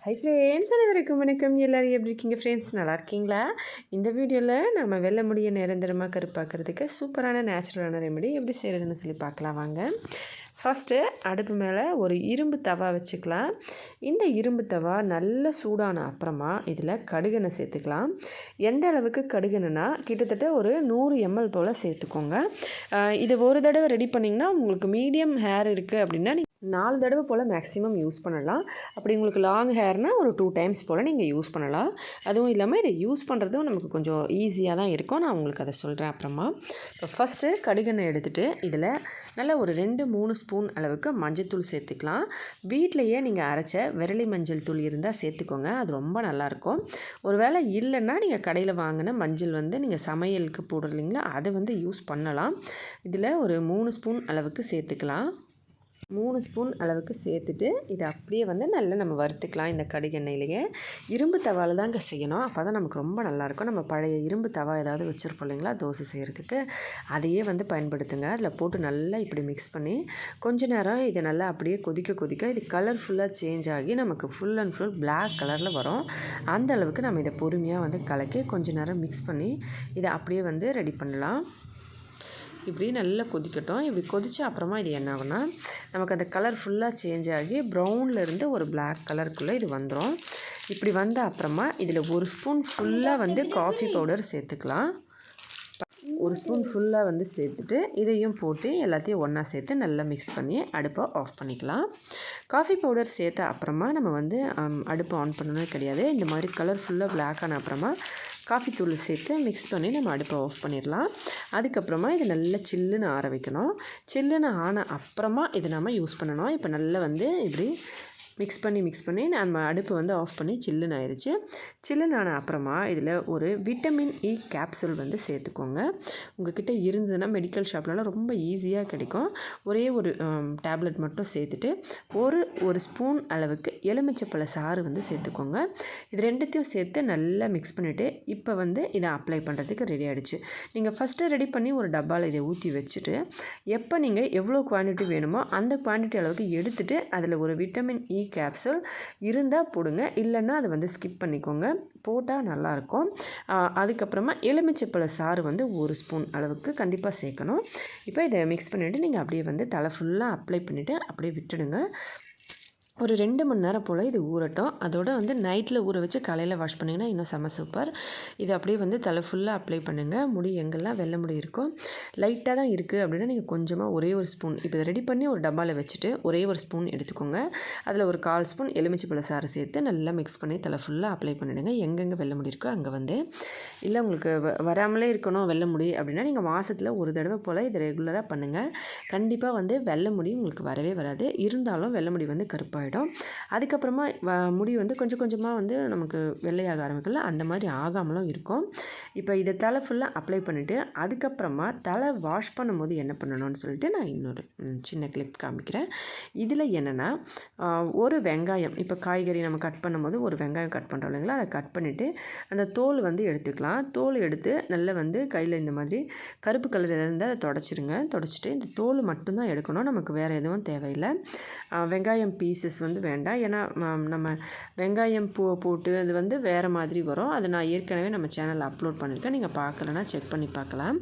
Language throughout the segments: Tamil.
ஹை ஃப்ரெண்ட்ஸ், அனைவருக்கும் வணக்கம். எல்லோரும் எப்படி இருக்கீங்க ஃப்ரெண்ட்ஸ்? நல்லா இருக்கீங்களா? இந்த வீடியோவில் நம்ம வெள்ளை முடியை நிரந்தரமாக கருப்பாக்கிறதுக்கு சூப்பரான நேச்சுரலான ரெமெடி எப்படி செய்கிறதுன்னு சொல்லி பார்க்கலாம் வாங்க. ஃபஸ்ட்டு அடுப்பு மேலே ஒரு இரும்பு தவா வச்சுக்கலாம். இந்த இரும்பு தவா நல்ல சூடான அப்புறமா இதில் கடுகெண்ணெய் சேர்த்துக்கலாம். எந்த அளவுக்கு கடுகெண்ணெய்னா கிட்டத்தட்ட ஒரு 100 ml போல் சேர்த்துக்கோங்க. இது ஒரு தடவை ரெடி பண்ணிங்கன்னா உங்களுக்கு மீடியம் ஹேர் இருக்குது அப்படின்னா 4 தடவை போல் மேக்ஸிமம் யூஸ் பண்ணலாம். அப்படி உங்களுக்கு லாங் ஹேர்னால் ஒரு 2 டைம்ஸ் போல் நீங்கள் யூஸ் பண்ணலாம். அதுவும் இல்லாமல் இதை யூஸ் பண்ணுறதும் நமக்கு கொஞ்சம் ஈஸியாக தான் இருக்கும். நான் உங்களுக்கு அதை சொல்கிறேன் அப்புறமா. இப்போ ஃபஸ்ட்டு கடுகெண்ணெய் எடுத்துகிட்டு இதில் நல்லா ஒரு 2-3 ஸ்பூன் அளவுக்கு மஞ்சள் சேர்த்துக்கலாம். வீட்டிலையே நீங்கள் அரைச்ச விரலி மஞ்சள் தூள் இருந்தால் சேர்த்துக்கோங்க. அது ரொம்ப நல்லாயிருக்கும். ஒரு வேளை இல்லைன்னா நீங்கள் கடையில் வாங்கின மஞ்சள் நீங்கள் சமையலுக்கு போடுறீங்களா அதை யூஸ் பண்ணலாம். இதில் ஒரு 3 ஸ்பூன் அளவுக்கு சேர்த்துக்கலாம். 3 ஸ்பூன் அளவுக்கு சேர்த்துட்டு இதை அப்படியே நல்லா நம்ம வறுத்துக்கலாம். இந்த கடுகு எண்ணெயிலேயே இரும்பு தவாவில் தாங்க செய்யணும். அப்போ தான் நமக்கு ரொம்ப நல்லாயிருக்கும். நம்ம பழைய இரும்பு தவா ஏதாவது வச்சுருப்போம் இல்லைங்களா தோசை செய்கிறதுக்கு, அதையே பயன்படுத்துங்க. அதில் போட்டு நல்லா இப்படி மிக்ஸ் பண்ணி கொஞ்ச நேரம் இதை நல்லா அப்படியே கொதிக்க இது கலர்ஃபுல்லாக சேஞ்ச் ஆகி நமக்கு ஃபுல் அண்ட் ஃபுல் பிளாக் கலரில் வரும். அந்த அளவுக்கு நம்ம இதை பொறுமையாக கலக்கி கொஞ்ச நேரம் மிக்ஸ் பண்ணி இதை அப்படியே ரெடி பண்ணலாம். இப்படி நல்லா கொதிக்கட்டும். இப்படி கொதித்த அப்புறமா இது என்ன ஆகும்னா நமக்கு அந்த கலர் ஃபுல்லாக சேஞ்ச் ஆகி ப்ரௌன்லேருந்து ஒரு பிளாக் கலருக்குள்ளே இது வந்துடும். இப்படி வந்த அப்புறமா இதில் ஒரு ஸ்பூன் ஃபுல்லாக காஃபி பவுடர் சேர்த்துக்கலாம். ஒரு ஸ்பூன் ஃபுல்லாக சேர்த்துட்டு இதையும் போட்டு எல்லாத்தையும் ஒன்றா சேர்த்து நல்லா மிக்ஸ் பண்ணி அடுப்பை ஆஃப் பண்ணிக்கலாம். காஃபி பவுடர் சேர்த்த அப்புறமா நம்ம அடுப்பை ஆன் பண்ணணும் கிடையாது. இந்த மாதிரி கலர் ஃபுல்லாக பிளாக் ஆன அப்புறமா காஃபி தூள் சேர்த்து மிக்ஸ் பண்ணி நம்ம அடுப்பை ஆஃப் பண்ணிடலாம். அதுக்கப்புறமா இது நல்லா சில்லுன்னு ஆற வைக்கணும். சில்லுன்னு ஆன அப்புறமா இதை நம்ம யூஸ் பண்ணணும். இப்போ நல்லா இப்படி மிக்ஸ் பண்ணி நம்ம அடுப்பு ஆஃப் பண்ணி சில்லுன்னு ஆயிடுச்சு. சில்லுன்னு ஆன அப்புறமா இதில் ஒரு விட்டமின் இ கேப்சூல் சேர்த்துக்கோங்க. உங்கள்கிட்ட இருந்ததுன்னா மெடிக்கல் ஷாப்லலாம் ரொம்ப ஈஸியாக கிடைக்கும். ஒரே ஒரு டேப்லெட் மட்டும் சேர்த்துட்டு ஒரு ஸ்பூன் அளவுக்கு எலுமிச்சப்பழ சாறு சேர்த்துக்கோங்க. இது ரெண்டுத்தையும் சேர்த்து நல்லா மிக்ஸ் பண்ணிவிட்டு இப்போ இதை அப்ளை பண்ணுறதுக்கு ரெடி ஆகிடுச்சு. நீங்கள் ஃபஸ்ட்டு ரெடி பண்ணி ஒரு டப்பாவில் இதை ஊற்றி வச்சுட்டு எப்போ நீங்கள் எவ்வளோ குவான்டிட்டி வேணுமோ அந்த குவான்டிட்டி அளவுக்கு எடுத்துகிட்டு அதில் ஒரு விட்டமின் இ கேப்சூல் இருந்தால் போடுங்க. இல்லைன்னா அதை ஸ்கிப் பண்ணிக்கோங்க. போட்டால் நல்லாயிருக்கும். அதுக்கப்புறமா எலுமிச்சப்பழ சாறு ஒரு ஸ்பூன் அளவுக்கு கண்டிப்பாக சேர்க்கணும். இப்போ இதை மிக்ஸ் பண்ணிவிட்டு நீங்கள் அப்படியே தலை ஃபுல்லாக அப்ளை பண்ணிவிட்டு அப்படியே விட்டுடுங்க. ஒரு 2 மணி நேரம் போல் இது ஊறட்டும். அதோட நைட்டில் ஊற வச்சு காலையில் வாஷ் பண்ணிங்கன்னா இன்னும் செம்ம சூப்பர். இது அப்படியே தலை ஃபுல்லாக அப்ளை பண்ணுங்கள். முடி எங்கெல்லாம் வெள்ளை முடி இருக்கும் லைட்டாக தான் இருக்குது அப்படின்னா நீங்கள் கொஞ்சமாக ஒரே ஒரு ஸ்பூன் இப்போ இதை ரெடி பண்ணி ஒரு டப்பாவில் வச்சுட்டு ஒரே ஒரு ஸ்பூன் எடுத்துக்கோங்க. அதில் ஒரு 1/4 ஸ்பூன் எலுமிச்சப்பழ சாறு சேர்த்து நல்லா மிக்ஸ் பண்ணி தலை ஃபுல்லாக அப்ளை பண்ணிவிடுங்க. எங்கெங்கே வெள்ளை முடி இருக்கோ அங்கே இல்லை உங்களுக்கு வராமலே இருக்கணும் வெள்ளை முடி அப்படின்னா நீங்கள் மாதத்தில் ஒரு தடவை போல் இதை ரெகுலராக பண்ணுங்கள். கண்டிப்பாக வெள்ளை முடி உங்களுக்கு வரவே வராது. இருந்தாலும் வெள்ளை முடி கருப்பாக அதுக்கப்புறமா முடி கொஞ்சம் கொஞ்சமாக நமக்கு வெள்ளையாக ஆரம்பிக்கல, அந்த மாதிரி ஆகாமலும் இருக்கும். இப்போ இதை தலை ஃபுல்லாக அப்ளை பண்ணிவிட்டு அதுக்கப்புறமா தலை வாஷ் பண்ணும்போது என்ன பண்ணணும்னு சொல்லிட்டு நான் இன்னொரு சின்ன கிளிப் காமிக்கிறேன். இதில் என்னென்னா ஒரு வெங்காயம், இப்போ காய்கறி நம்ம கட் பண்ணும்போது ஒரு வெங்காயம் கட் பண்ணுறோம் இல்லைங்களா, அதை கட் பண்ணிவிட்டு அந்த தோல் எடுத்துக்கலாம். தோல் எடுத்து நல்லா கையில் இந்த மாதிரி கருப்பு கலர் எதாவது இருந்தால் அதை தொடச்சிட்டு இந்த தோல் மட்டும்தான் எடுக்கணும். நமக்கு வேறு எதுவும் தேவையில்லை. வெங்காயம் பீசஸ் வேண்டாம். ஏன்னா நம்ம வெங்காயம் போட்டு அது வேறு மாதிரி வரும். அது நான் ஏற்கனவே நம்ம சேனலில் அப்லோட் பண்ணியிருக்கேன். நீங்கள் பார்க்கலன்னா செக் பண்ணி பார்க்கலாம்.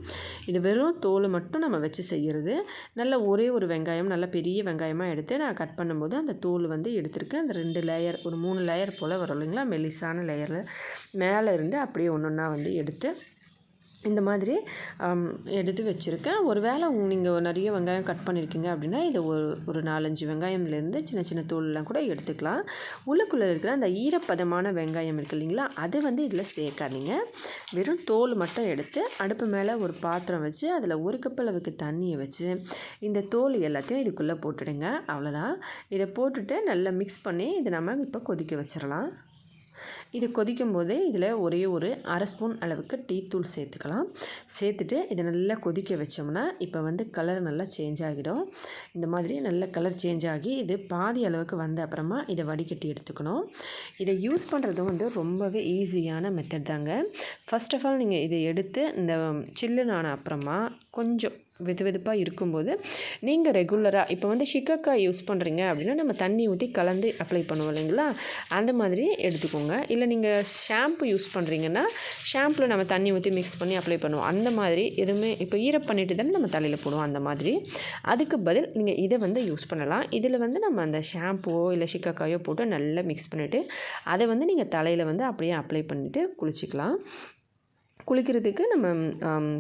இது வெறும் தோல் மட்டும் நம்ம வச்சு செய்கிறது. நல்ல ஒரே ஒரு வெங்காயம் நல்ல பெரிய வெங்காயமாக எடுத்து நான் கட் பண்ணும்போது அந்த தோல் எடுத்துருக்கேன். அந்த 2 லேயர் ஒரு 3 லேயர் போல் வரும் இல்லைங்களா, மெல்லிசான லேயரில் மேலே இருந்து அப்படியே ஒன்றா எடுத்து இந்த மாதிரி எடுத்து வச்சுருக்கேன். ஒரு வேளை நீங்கள் நிறைய வெங்காயம் கட் பண்ணியிருக்கீங்க அப்படின்னா இதை ஒரு 4-5 வெங்காயம்லேருந்து சின்ன சின்ன தோல்லாம் கூட எடுத்துக்கலாம். உள்ளுக்குள்ளே இருக்கிற அந்த ஈரப்பதமான வெங்காயம் இருக்குது இல்லைங்களா, அது இதில் சேர்க்காதீங்க. வெறும் தோல் மட்டும் எடுத்து அடுப்பு மேலே ஒரு பாத்திரம் வச்சு அதில் 1 கப் அளவுக்கு தண்ணியை வச்சு இந்த தோல் எல்லாத்தையும் இதுக்குள்ளே போட்டுடுங்க. அவ்வளோதான். இதை போட்டுட்டு நல்லா மிக்ஸ் பண்ணி இதை நம்ம இப்போ கொதிக்க வச்சிடலாம். இது கொதிக்கும் போதே இதில் ஒரே ஒரு 1/2 ஸ்பூன் அளவுக்கு டீ தூள் சேர்த்துக்கலாம். சேர்த்துட்டு இதை நல்லா கொதிக்க வச்சோம்னா இப்போ கலர் நல்லா சேஞ்ச் ஆகிடும். இந்த மாதிரி நல்ல கலர் சேஞ்ச் ஆகி இது பாதி அளவுக்கு வந்த அப்புறமா இதை வடிகட்டி எடுத்துக்கணும். இதை யூஸ் பண்ணுறது ரொம்பவே ஈஸியான மெத்தட் தாங்க. ஃபர்ஸ்ட் ஆஃப் ஆல் நீங்கள் இதை எடுத்து இந்த சில்லுன்னு ஆன அப்புறமா கொஞ்சம் வெதுப்பாக இருக்கும்போது நீங்கள் ரெகுலராக இப்போ வந்து ஷிகக்காய் யூஸ் பண்ணுறீங்க அப்படின்னா நம்ம தண்ணி ஊற்றி கலந்து அப்ளை பண்ணுவோம் இல்லைங்களா, அந்த மாதிரி எடுத்துக்கோங்க. இல்லை நீங்கள் ஷாம்பு யூஸ் பண்ணுறீங்கன்னா ஷாம்பில் நம்ம தண்ணி ஊற்றி மிக்ஸ் பண்ணி அப்ளை பண்ணுவோம். அந்த மாதிரி எதுவுமே இப்போ ஈரப் பண்ணிட்டு தானே நம்ம தலையில் போடுவோம், அந்த மாதிரி. அதுக்கு பதில் நீங்கள் இதை வந்து யூஸ் பண்ணலாம். இதில் வந்து நம்ம அந்த ஷாம்புவோ இல்லை ஷிகக்காயோ போட்டு நல்லா மிக்ஸ் பண்ணிவிட்டு அதை வந்து நீங்கள் தலையில் வந்து அப்படியே அப்ளை பண்ணிவிட்டு குளிச்சிக்கலாம். குளிக்கிறதுக்கு நம்ம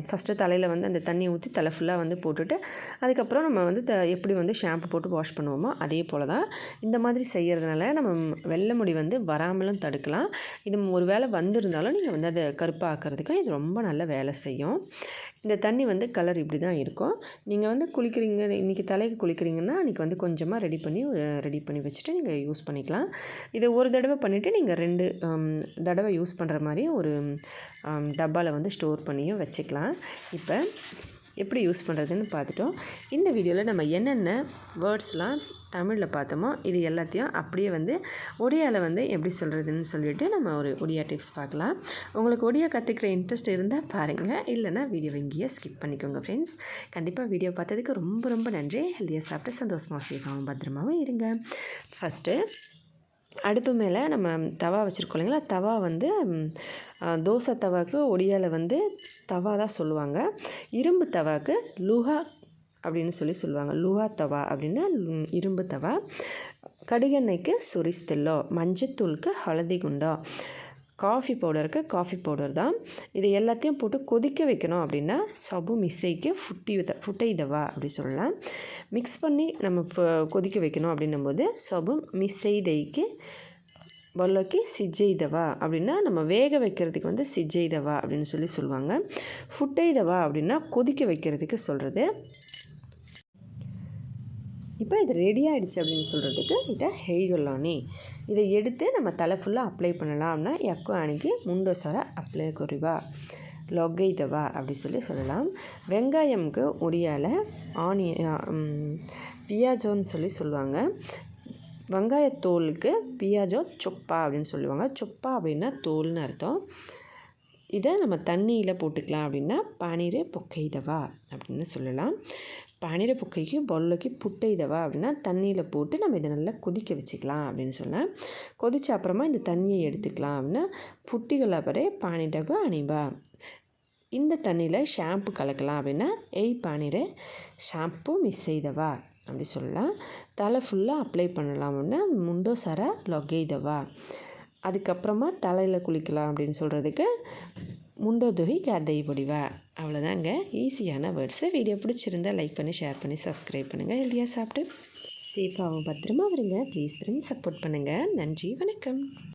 ஃபஸ்ட்டு தலையில் வந்து அந்த தண்ணியை ஊற்றி தலை ஃபுல்லாக வந்து போட்டுட்டு அதுக்கப்புறம் நம்ம வந்து எப்படி வந்து ஷாம்பு போட்டு வாஷ் பண்ணுவோமோ அதே போல் தான் இந்த மாதிரி செய்கிறதுனால நம்ம வெள்ளை முடி வந்து வராமலும் தடுக்கலாம். இது ஒரு வேளை வந்திருந்தாலும் நீங்கள் வந்து அதை கருப்பாக்கிறதுக்கு இது ரொம்ப நல்ல வேலை செய்யும். இந்த தண்ணி வந்து கலர் இப்படி தான் இருக்கும். நீங்கள் வந்து குளிக்கிறீங்க, இன்றைக்கி தலைக்கு குளிக்கிறீங்கன்னா அன்றைக்கி வந்து கொஞ்சமாக ரெடி பண்ணி வச்சுட்டு நீங்கள் யூஸ் பண்ணிக்கலாம். இதை ஒரு தடவை பண்ணிவிட்டு நீங்கள் 2 தடவை யூஸ் பண்ணுற மாதிரி ஒரு டப்பாவில் வந்து ஸ்டோர் பண்ணியும் வச்சுக்கலாம். இப்போ எப்படி யூஸ் பண்ணுறதுன்னு பார்த்துட்டோம். இந்த வீடியோவில் நம்ம என்னென்ன வேர்ட்ஸ்லாம் தமிழில் பார்த்தோமோ இது எல்லாத்தையும் அப்படியே வந்து ஒடியாவில் வந்து எப்படி சொல்கிறதுன்னு சொல்லிவிட்டு நம்ம ஒரு ஒடியா டிப்ஸ் பார்க்கலாம். உங்களுக்கு ஒடியா கற்றுக்கிற இன்ட்ரெஸ்ட் இருந்தால் பாருங்கள், இல்லைனா வீடியோ இங்கேயே ஸ்கிப் பண்ணிக்கோங்க ஃப்ரெண்ட்ஸ். கண்டிப்பாக வீடியோ பார்த்ததுக்கு ரொம்ப ரொம்ப நன்றி. ஹெல்த்தியாக சாப்பிட்டு சந்தோஷமாக சேஃபாகவும் பத்திரமாகவும் இருங்க. ஃபஸ்ட்டு அடுப்பு மேலே நம்ம தவா வச்சுருக்கோம் இல்லைங்களா, தவா வந்து தோசை தவாவுக்கு ஒடியாவில் வந்து தவா தான் சொல்லுவாங்க. இரும்பு தவாவுக்கு லுஹா அப்படின்னு சொல்லுவாங்க. லுஹா தவா அப்படின்னா இரும்பு தவா. கடுகெண்ணெய்க்கு சொரிஸ் தெல்லோ, மஞ்சத்தூளுக்கு ஹலதி குண்டா, காஃபி பவுடருக்கு காஃபி பவுடர் தான். இது எல்லாத்தையும் போட்டு கொதிக்க வைக்கணும் அப்படின்னா சபு மிஸ்ஸைக்கு ஃபுட்டை தவா அப்படி சொல்லலாம். மிக்ஸ் பண்ணி நம்ம இப்போ கொதிக்க வைக்கணும் அப்படின்னும்போது சபு மிஸ்ஸை தைக்கு பல்லோக்கி சிஜ்ஜை தவா அப்படின்னா நம்ம வேக வைக்கிறதுக்கு வந்து சிஜ்ஜை தவா அப்படின்னு சொல்லுவாங்க. ஃபுட்டை தவா அப்படின்னா கொதிக்க வைக்கிறதுக்கு சொல்கிறது. இப்போ இது ரெடி ஆகிடுச்சு அப்படின்னு சொல்கிறதுக்கு இதை ஹெய்கொல்லானி. இதை எடுத்து நம்ம தலை ஃபுல்லாக அப்ளை பண்ணலாம்னா எக்கோ அன்னைக்கு முண்டோசார அப்ளை கொரிவா லொகை தவா அப்படி சொல்லலாம். வெங்காயமுக்கு ஒடியால் பியாஜோன்னு சொல்லுவாங்க. வெங்காயத்தோலுக்கு பியாஜோ சொப்பா அப்படின்னு சொல்லுவாங்க. சொப்பா அப்படின்னா தோல்னு அர்த்தம். இதை நம்ம தண்ணியில் போட்டுக்கலாம் அப்படின்னா பானீர் பொக்கை தவா அப்படின்னு சொல்லலாம். பானீர் பொக்கைக்கு பொல்லைக்கு புட்டை தவா அப்படின்னா தண்ணியில் போட்டு நம்ம இதை நல்லா கொதிக்க வச்சுக்கலாம் அப்படின்னு சொன்னால், கொதிச்ச அப்புறமா இந்த தண்ணியை எடுத்துக்கலாம் அப்படின்னா புட்டிகள் அப்புறே பானிடகு அணிபா. இந்த தண்ணியில் ஷாம்பு கலக்கலாம் அப்படின்னா பானீர் ஷாம்பு மிஸ் செய்தவா அப்படி சொல்லலாம். தலை ஃபுல்லாக அப்ளை பண்ணலாம் அப்படின்னா முண்டோ சரா லொகெய்தவா. அதுக்கப்புறமா தலையில் குளிக்கலாம் அப்படின்னு சொல்கிறதுக்கு முண்டோ துகி கதை பொடிவா. அவ்வளோதாங்க, ஈஸியான வேர்ட்ஸு. வீடியோ பிடிச்சிருந்தால் லைக் பண்ணி ஷேர் பண்ணி சப்ஸ்கிரைப் பண்ணுங்கள். ஹெல்த்தியாக சாப்பிட்டு சேஃபாகவும் பத்திரமா வருங்க. ப்ளீஸ் ஃப்ரெண்ட்ஸ் சப்போர்ட் பண்ணுங்கள். நன்றி, வணக்கம்.